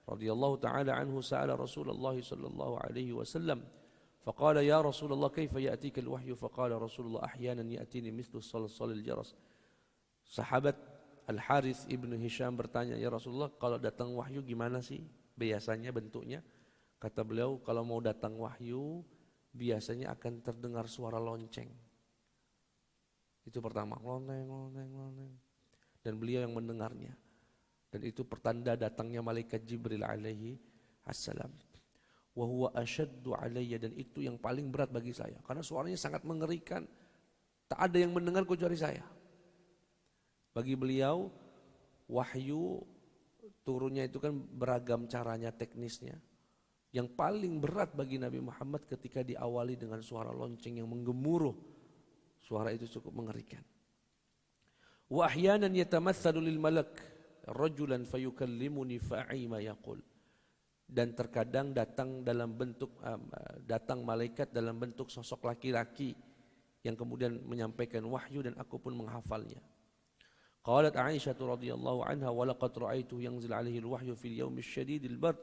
رضي الله تعالى عنه سأل رسول الله صلى الله عليه وسلم فقال يا رسول الله كيف يأتيك الوحي فقال رسول الله أحيانا يأتيني مثل صلصال الجرس. Sahabat Al-Harith ibn Hisham bertanya, ya Rasulullah kalau datang wahyu gimana sih biasanya bentuknya? Kata beliau, kalau mau datang wahyu biasanya akan terdengar suara lonceng. Itu pertama, lonteng, lonteng, lonteng. Dan beliau yang mendengarnya. Dan itu pertanda datangnya malaikat Jibril alaihi assalam. Wa huwa asyaddu alayya, dan itu yang paling berat bagi saya. Karena suaranya sangat mengerikan. Tak ada yang mendengar kecuali saya. Bagi beliau, wahyu turunnya itu kan beragam caranya, teknisnya. Yang paling berat bagi Nabi Muhammad ketika diawali dengan suara lonceng yang menggemuruh. Suara itu cukup mengerikan. Wa ahyanan yatamatsalu lil malak rajulan fayukallimuni fa'i ma yaqul. Dan terkadang datang malaikat dalam bentuk sosok laki-laki yang kemudian menyampaikan wahyu dan aku pun menghafalnya. Qalat Aisyah radhiyallahu anha wa laqad ra'aitu yanzil alaihi alwahyu fil yawmi asyadidil bard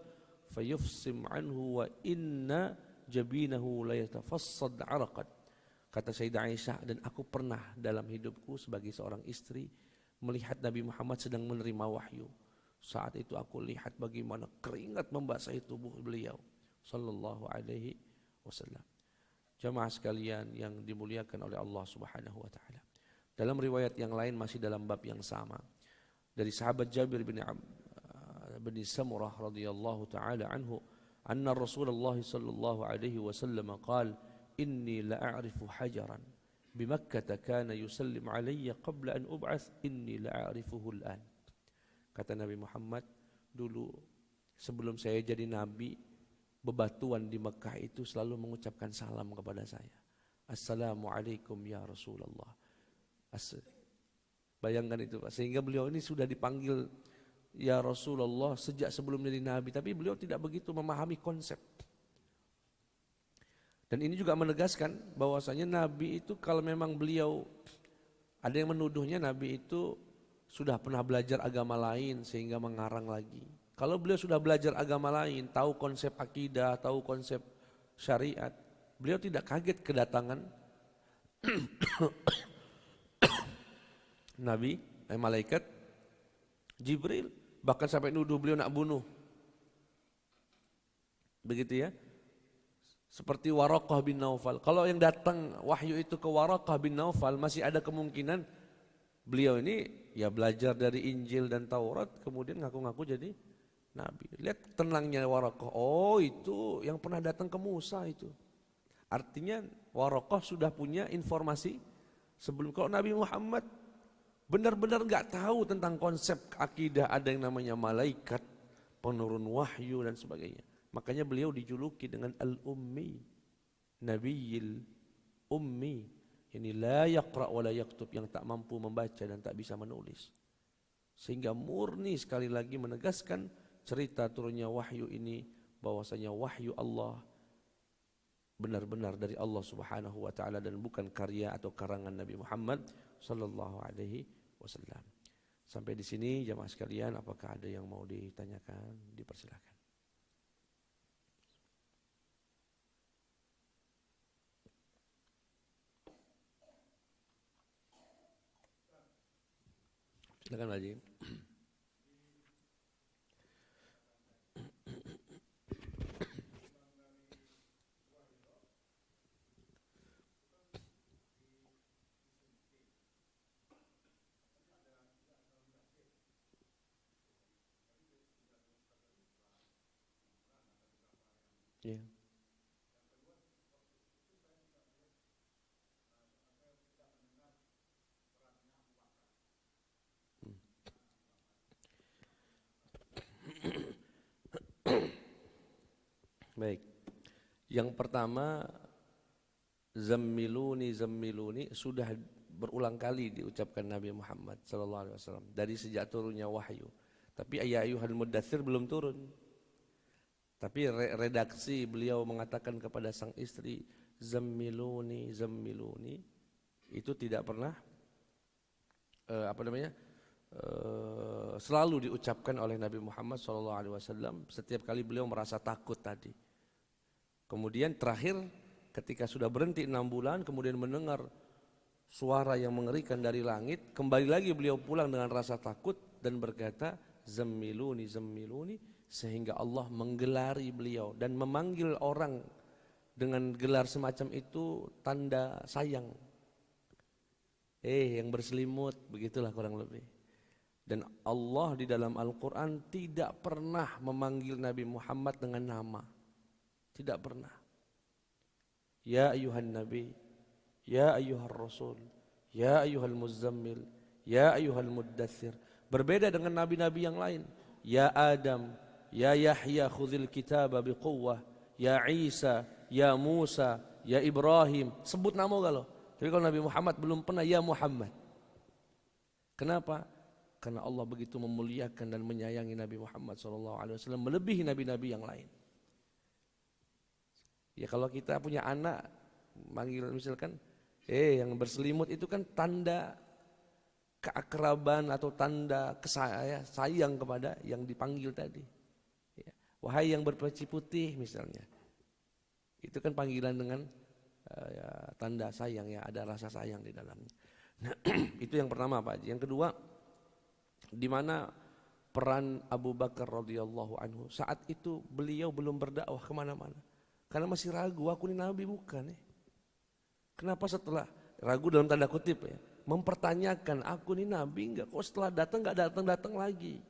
fayufsim anhu wa inna jabinahu la yatafassad 'araqan. Kata Sayyidah Aisyah, dan aku pernah dalam hidupku sebagai seorang istri melihat Nabi Muhammad sedang menerima wahyu. Saat itu aku lihat bagaimana keringat membasahi tubuh beliau sallallahu alaihi wasallam. Jamaah sekalian yang dimuliakan oleh Allah Subhanahu wa taala. Dalam riwayat yang lain masih dalam bab yang sama. Dari sahabat Jabir bin Samurah radhiyallahu taala anhu, anna Rasulullah sallallahu alaihi wasallam qala inni la'arifu hajaran bimakkah kana yusallim alayya qabla an ub'ats inni la'arifuhu al'an. Kata Nabi Muhammad, dulu sebelum saya jadi nabi, bebatuan di Mekah itu selalu mengucapkan salam kepada saya. Assalamualaikum ya Rasulullah. Bayangkan itu Pak, sehingga beliau ini sudah dipanggil ya Rasulullah sejak sebelum jadi nabi, tapi beliau tidak begitu memahami konsep. Dan ini juga menegaskan bahwasanya Nabi itu kalau memang beliau, ada yang menuduhnya Nabi itu sudah pernah belajar agama lain sehingga mengarang lagi. Kalau beliau sudah belajar agama lain, tahu konsep akidah, tahu konsep syariat, beliau tidak kaget kedatangan malaikat Jibril, bahkan sampai nuduh beliau nak bunuh. Begitu ya. Seperti Waraqah bin Naufal. Kalau yang datang wahyu itu ke Waraqah bin Naufal, masih ada kemungkinan beliau ini ya belajar dari Injil dan Taurat, kemudian ngaku-ngaku jadi nabi. Lihat tenangnya Waraqah. Oh, itu yang pernah datang ke Musa itu. Artinya Waraqah sudah punya informasi sebelum. Kalau Nabi Muhammad benar-benar enggak tahu tentang konsep akidah, ada yang namanya malaikat, penurun wahyu dan sebagainya. Makanya beliau dijuluki dengan Al-Ummi, Nabiyil Ummi. Ini la yaqra wa la yaktub, yang tak mampu membaca dan tak bisa menulis. Sehingga murni sekali lagi menegaskan cerita turunnya wahyu ini, bahwasanya wahyu Allah benar-benar dari Allah Subhanahu wa taala dan bukan karya atau karangan Nabi Muhammad sallallahu alaihi wasallam. Sampai di sini jamaah sekalian, apakah ada yang mau ditanyakan? Dipersilakan. Silakan Haji. Ya. Baik. Yang pertama, zammiluni zammiluni sudah berulang kali diucapkan Nabi Muhammad sallallahu alaihi wasallam dari sejak turunnya wahyu. Tapi ya ayyuhal muddatsir belum turun. Tapi redaksi beliau mengatakan kepada sang istri, zammiluni zammiluni, itu tidak pernah selalu diucapkan oleh Nabi Muhammad SAW setiap kali beliau merasa takut tadi. Kemudian terakhir ketika sudah berhenti 6 bulan, kemudian mendengar suara yang mengerikan dari langit, kembali lagi beliau pulang dengan rasa takut dan berkata, zammiluni zammiluni, sehingga Allah menggelari beliau dan memanggil orang dengan gelar semacam itu tanda sayang. Yang berselimut, begitulah kurang lebih. Dan Allah di dalam Al-Quran tidak pernah memanggil Nabi Muhammad dengan nama. Tidak pernah. Ya ayyuhan nabi, ya ayyuhar rasul, ya ayyuhal muzammil, ya ayyuhal muddatsir. Berbeda dengan nabi-nabi yang lain. Ya Adam, ya Yahya khudhil kitaba biquwwah, ya Isa, ya Musa, ya Ibrahim. Sebut nama kalau. Tapi kalau Nabi Muhammad belum pernah ya Muhammad. Kenapa? Karena Allah begitu memuliakan dan menyayangi Nabi Muhammad SAW melebihi nabi-nabi yang lain. Ya kalau kita punya anak, manggil misalkan, yang berselimut itu kan tanda keakraban atau tanda sayang kepada yang dipanggil tadi. Ya. Wahai yang berpeci putih misalnya, itu kan panggilan dengan tanda sayang, ya ada rasa sayang di dalamnya. Nah, itu yang pertama Pak Haji. Yang kedua, di mana peran Abu Bakar radhiyallahu anhu saat itu beliau belum berdakwah kemana-mana. Karena masih ragu, aku ini nabi bukan ya. Kenapa setelah ragu dalam tanda kutip ya, mempertanyakan aku ini nabi enggak, kok setelah datang enggak datang lagi.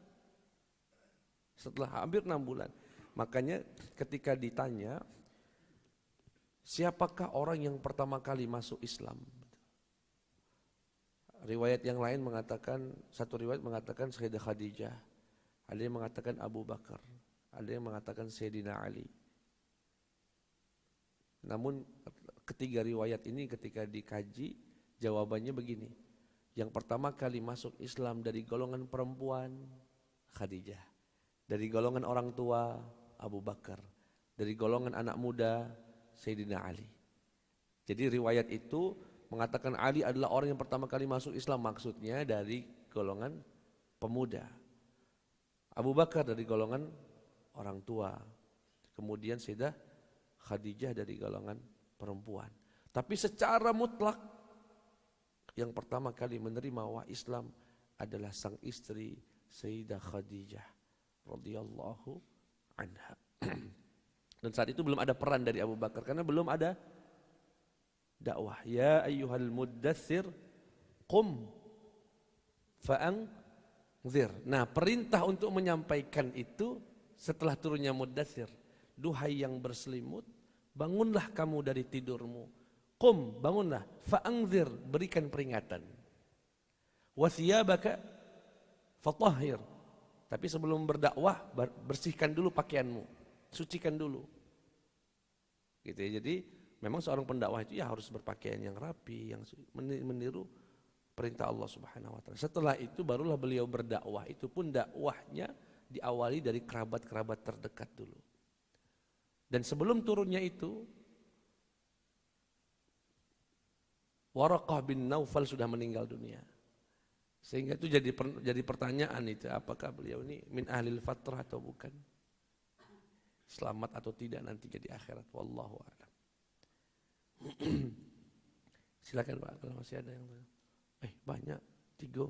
Setelah hampir 6 bulan. Makanya ketika ditanya, siapakah orang yang pertama kali masuk Islam? Riwayat yang lain mengatakan, satu riwayat mengatakan Sayyidah Khadijah, ada yang mengatakan Abu Bakar, ada yang mengatakan Sayyidina Ali. Namun ketiga riwayat ini ketika dikaji, jawabannya begini. Yang pertama kali masuk Islam dari golongan perempuan, Khadijah. Dari golongan orang tua, Abu Bakar. Dari golongan anak muda, Sayyidina Ali. Jadi riwayat itu mengatakan Ali adalah orang yang pertama kali masuk Islam, maksudnya dari golongan pemuda. Abu Bakar dari golongan orang tua. Kemudian Sayyidah Khadijah dari golongan perempuan. Tapi secara mutlak yang pertama kali menerima wahyu Islam adalah sang istri Sayyidah Khadijah radhiyallahu anha. Dan saat itu belum ada peran dari Abu Bakar karena belum ada dakwah. Ya ayyuhal muddatsir qum fa'anzir. Nah, perintah untuk menyampaikan itu setelah turunnya muddatsir. Duhai yang berselimut, bangunlah kamu dari tidurmu. Qum, bangunlah. Fa'anzir, berikan peringatan. Wasiyabaka fatahhir. Tapi sebelum berdakwah, bersihkan dulu pakaianmu. Sucikan dulu. Gitu ya. Jadi memang seorang pendakwah itu ya harus berpakaian yang rapi, yang meniru perintah Allah Subhanahu wa taala. Setelah itu barulah beliau berdakwah. Itu pun dakwahnya diawali dari kerabat-kerabat terdekat dulu. Dan sebelum turunnya itu, Waraqah bin Naufal sudah meninggal dunia. Sehingga itu jadi pertanyaan itu, apakah beliau ini min ahlil fatrah atau bukan? Selamat atau tidak nanti jadi akhirat, wallahu a'lam. Silakan Pak, kalau masih ada yang banyak, 3.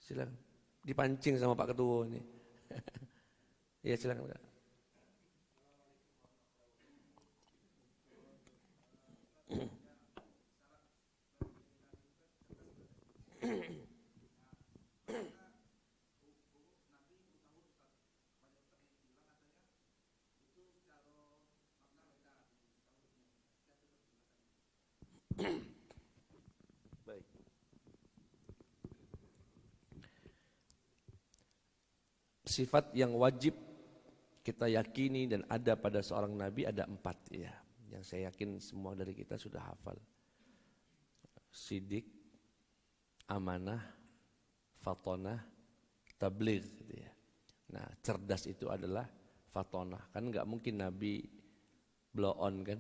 Silakan. Dipancing sama Pak Ketua ini. Ya silakan Pak. Baik. Sifat yang wajib kita yakini dan ada pada seorang nabi ada 4 ya. Yang saya yakin semua dari kita sudah hafal. Sidik, amanah, fatonah, tabligh gitu ya. Nah, cerdas itu adalah fatonah. Kan enggak mungkin nabi blow on kan?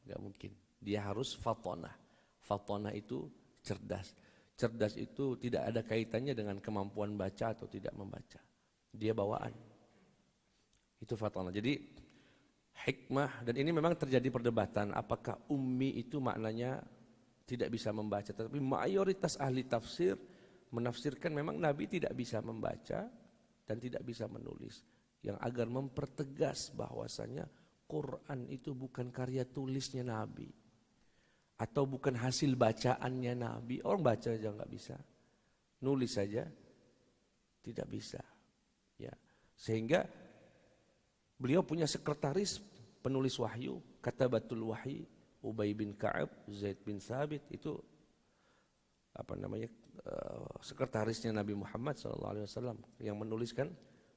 Enggak mungkin. Dia harus fatonah. Fatonah itu cerdas. Cerdas itu tidak ada kaitannya dengan kemampuan baca atau tidak membaca. Dia bawaan. Itu fatonah. Jadi hikmah, dan ini memang terjadi perdebatan apakah ummi itu maknanya tidak bisa membaca. Tapi mayoritas ahli tafsir menafsirkan memang Nabi tidak bisa membaca dan tidak bisa menulis. Yang agar mempertegas bahwasanya Quran itu bukan karya tulisnya Nabi. Atau bukan hasil bacaannya Nabi. Orang baca aja nggak bisa, nulis saja tidak bisa. Ya, sehingga beliau punya sekretaris penulis wahyu, katabatul wahyi, Ubay bin Ka'ab, Zaid bin Thabit, itu sekretarisnya Nabi Muhammad SAW yang menuliskan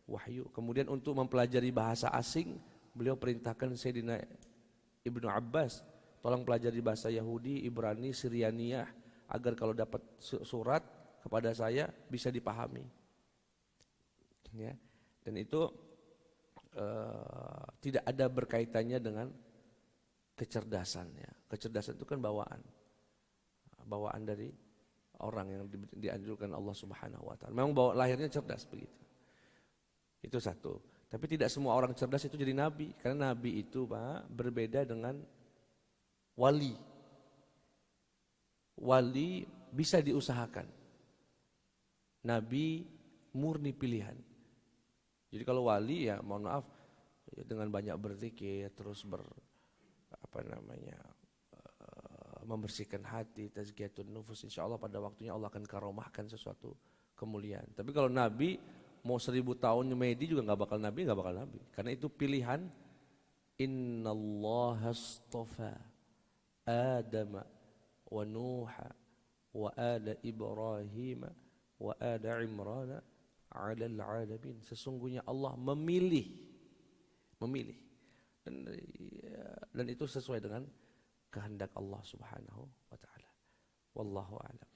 wahyu. Kemudian untuk mempelajari bahasa asing, beliau perintahkan Sayyidina Ibnu Abbas, tolong pelajari bahasa Yahudi, Ibrani, Syrianiyah, agar kalau dapat surat kepada saya bisa dipahami. Ya. Dan itu tidak ada berkaitannya dengan kecerdasan. Ya. Kecerdasan itu kan bawaan dari orang yang dianjurkan Allah Subhanahu Wa Taala. Memang lahirnya cerdas begitu. Itu satu. Tapi tidak semua orang cerdas itu jadi nabi, karena nabi itu Pak berbeda dengan wali. Wali bisa diusahakan. Nabi murni pilihan. Jadi kalau wali ya mohon maaf ya, dengan banyak berzikir terus membersihkan hati, tazkiyatun nufus, insyaallah pada waktunya Allah akan karomahkan sesuatu kemuliaan. Tapi kalau nabi mau 1000 tahun Medi juga nggak bakal nabi, karena itu pilihan. Innallaha astafa Adam wa Nuha wa ala Ibrahim wa ala Imran 'alal 'alamin. Sesungguhnya Allah memilih dan itu sesuai dengan kehendak Allah Subhanahu wa taala. Wallahu a'lam.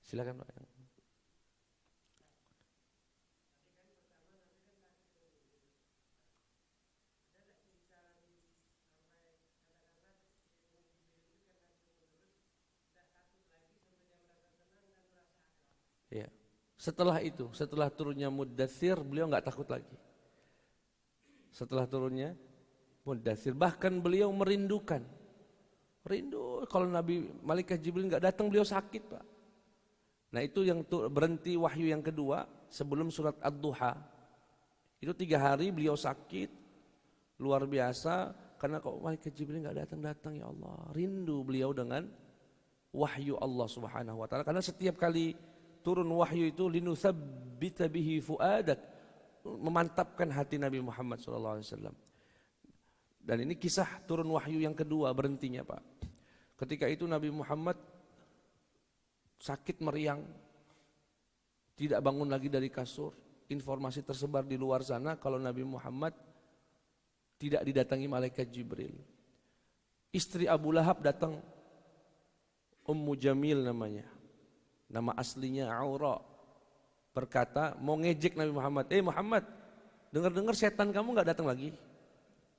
Silakan Pak. Ya. Setelah turunnya Muddatsir, beliau enggak takut lagi. Setelah turunnya Muddatsir, bahkan beliau merindu kalau Nabi Malaikat Jibril enggak datang, beliau sakit, Pak. Nah, itu yang berhenti wahyu yang kedua sebelum surat Ad-Duha. Itu 3 hari beliau sakit luar biasa karena kok Malaikat Jibril enggak datang-datang, ya Allah. Rindu beliau dengan wahyu Allah Subhanahu wa taala, karena setiap kali turun wahyu itu linutsabbita bihi fuadak, memantapkan hati Nabi Muhammad SAW. Dan ini kisah turun wahyu yang kedua berhentinya, Pak. Ketika itu Nabi Muhammad sakit meriang, tidak bangun lagi dari kasur. Informasi tersebar di luar sana kalau Nabi Muhammad tidak didatangi malaikat Jibril. Istri Abu Lahab datang, Ummu Jamil namanya. Nama aslinya Aura, berkata mau ngejek Nabi Muhammad. Muhammad, dengar-dengar setan kamu nggak datang lagi.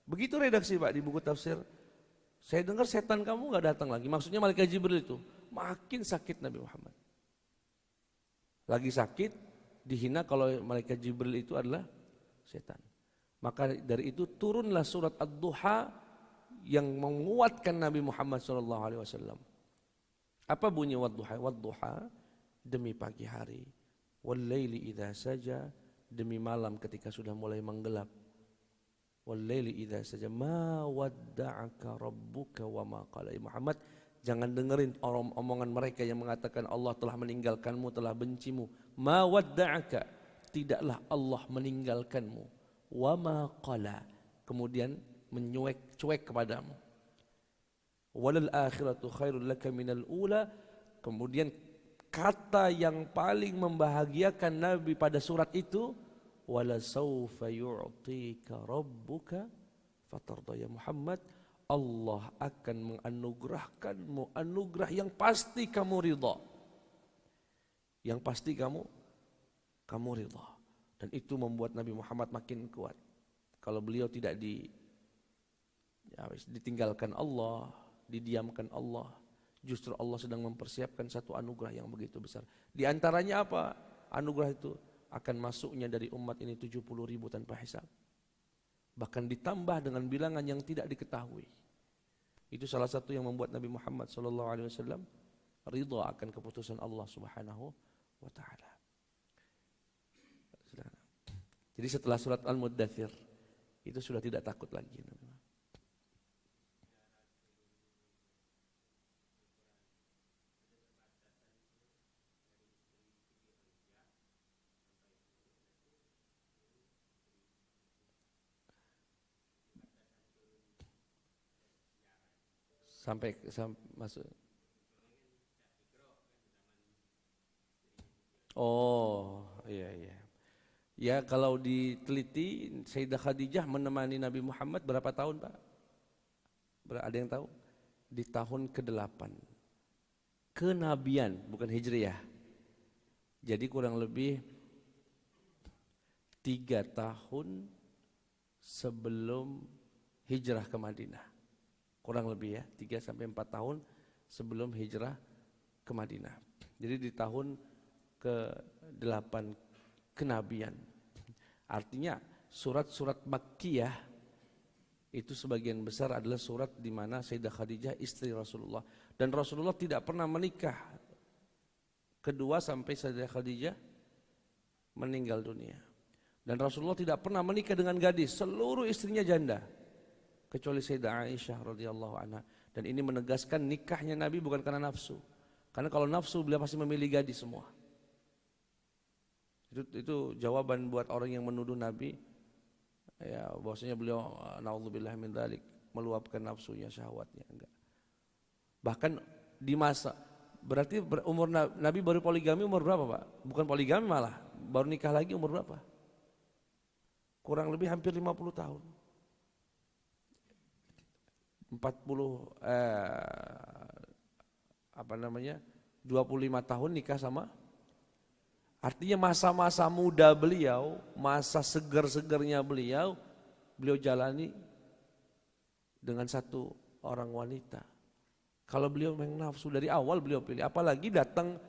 Begitu redaksi Pak di buku tafsir Saya dengar setan kamu nggak datang lagi. Maksudnya malaikat Jibril itu. Makin sakit Nabi Muhammad. Lagi sakit, dihina kalau malaikat Jibril itu adalah setan. Maka dari itu turunlah surat Ad-Duha yang menguatkan Nabi Muhammad SAW. Apa bunyi Wad-Duha? Wad-Duha demi pagi hari. Wal-laili idza saja, demi malam ketika sudah mulai menggelap. Wal-laili idza saja ma wadda'aka rabbuka wa ma qala. Muhammad, jangan dengerin omongan mereka yang mengatakan Allah telah meninggalkanmu, telah bencimu. Ma wadda'aka, tidaklah Allah meninggalkanmu. Wa ma qala, kemudian cuek kepadamu. Walal akhiratu khairul laka minal ula, kemudian kata yang paling membahagiakan Nabi pada surat itu, wala saufa yu'tika rabbuka fatarda. Ya Muhammad, Allah akan menganugerahkanmu anugerah yang pasti kamu ridha. Yang pasti kamu ridha. Dan itu membuat Nabi Muhammad makin kuat. Kalau beliau tidak ditinggalkan Allah, didiamkan Allah, justru Allah sedang mempersiapkan satu anugerah yang begitu besar. Di antaranya apa? Anugerah itu akan masuknya dari umat ini 70.000 tanpa hisab. Bahkan ditambah dengan bilangan yang tidak diketahui. Itu salah satu yang membuat Nabi Muhammad SAW ridha akan keputusan Allah Subhanahu wa taala. Jadi setelah surat Al-Muddathir itu sudah tidak takut lagi. Sampai masuk. Oh, iya. Ya kalau diteliti, Sayyidah Khadijah menemani Nabi Muhammad berapa tahun, Pak? Ada yang tahu? Di tahun ke-8. Kenabian, bukan hijriyah. Jadi kurang lebih 3 tahun sebelum hijrah ke Madinah. Kurang lebih ya, 3-4 tahun sebelum hijrah ke Madinah. Jadi di tahun ke-8 kenabian. Artinya surat-surat Makkiyah itu sebagian besar adalah surat di mana Sayyidah Khadijah istri Rasulullah. Dan Rasulullah tidak pernah menikah kedua sampai Sayyidah Khadijah meninggal dunia. Dan Rasulullah tidak pernah menikah dengan gadis, seluruh istrinya janda. Kecuali Sayyidah Aisyah radhiyallahu anha. Dan ini menegaskan nikahnya Nabi bukan karena nafsu. Karena kalau nafsu beliau pasti memilih gadis semua. Itu jawaban buat orang yang menuduh Nabi ya bahwasanya beliau naudzubillah min dzalik meluapkan nafsunya, syahwatnya, enggak. Bahkan di masa berarti umur Nabi baru poligami umur berapa, Pak? Bukan poligami malah, baru nikah lagi umur berapa? Kurang lebih hampir 50 tahun. 25 tahun nikah sama. Artinya masa-masa muda beliau, masa segar-segarnya beliau jalani dengan satu orang wanita. Kalau beliau memang nafsu dari awal beliau pilih. Apalagi datang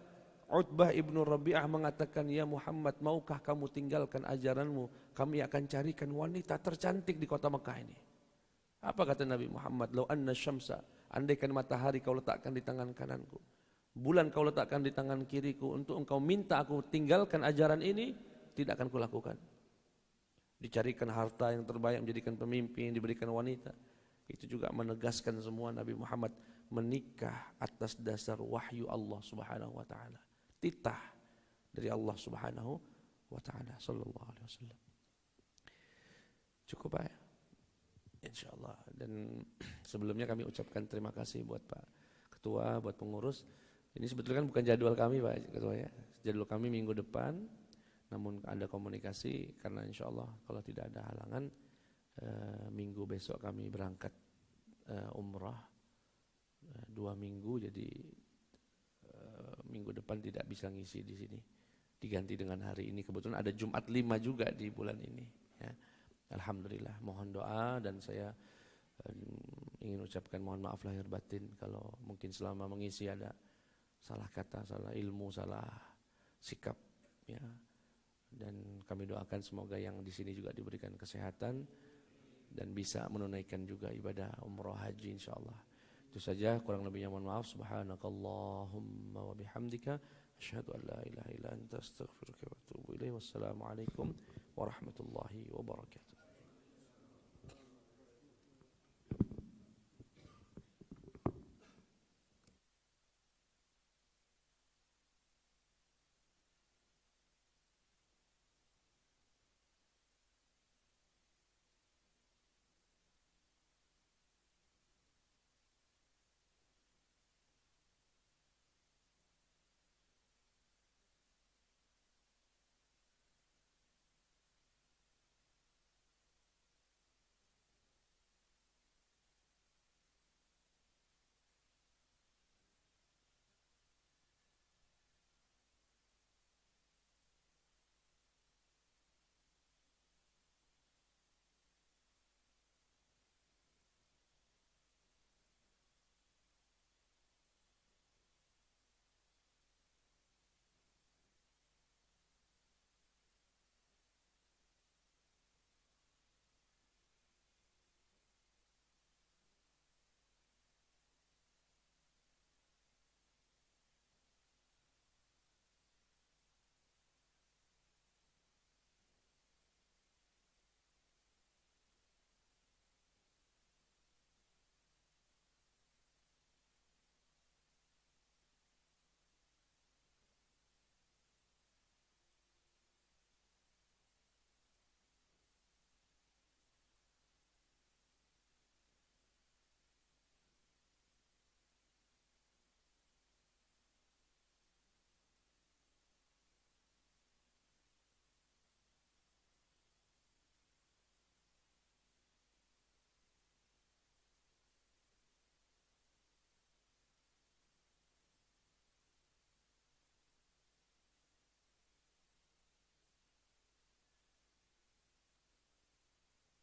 Utbah ibnu Rabi'ah mengatakan, ya Muhammad, maukah kamu tinggalkan ajaranmu? Kami akan carikan wanita tercantik di kota Mekah ini. Apa kata Nabi Muhammad? Lau anna syamsa, andaikan matahari kau letakkan di tangan kananku, bulan kau letakkan di tangan kiriku, untuk engkau minta aku tinggalkan ajaran ini, tidak akan kulakukan. Dicarikan harta yang terbaik, menjadikan pemimpin, diberikan wanita. Itu juga menegaskan semua Nabi Muhammad menikah atas dasar wahyu Allah Subhanahu wa taala. Titah dari Allah Subhanahu wa taala sallallahu alaihi wasallam. Cukup ya? Insyaallah. Dan sebelumnya kami ucapkan terima kasih buat Pak Ketua, buat pengurus. Ini sebetulnya kan bukan jadwal kami, Pak Ketua ya. Jadwal kami minggu depan, namun ada komunikasi karena insyaallah kalau tidak ada halangan minggu besok kami berangkat umrah 2 minggu, jadi minggu depan tidak bisa ngisi di sini. Diganti dengan hari ini. Kebetulan ada Jumat 5 juga di bulan ini ya. Alhamdulillah, mohon doa dan saya Dan ingin ucapkan mohon maaf lahir batin kalau mungkin selama mengisi ada salah kata, salah ilmu, salah sikap ya. Dan kami doakan semoga yang di sini juga diberikan kesehatan dan bisa menunaikan juga ibadah umrah haji insyaallah. Itu saja, kurang lebihnya mohon maaf. Subhanakallahumma wa bihamdika asyhadu an la ilaha illa anta astaghfiruka wa atubu ilaik. Wassalamualaikum warahmatullahi wabarakatuh.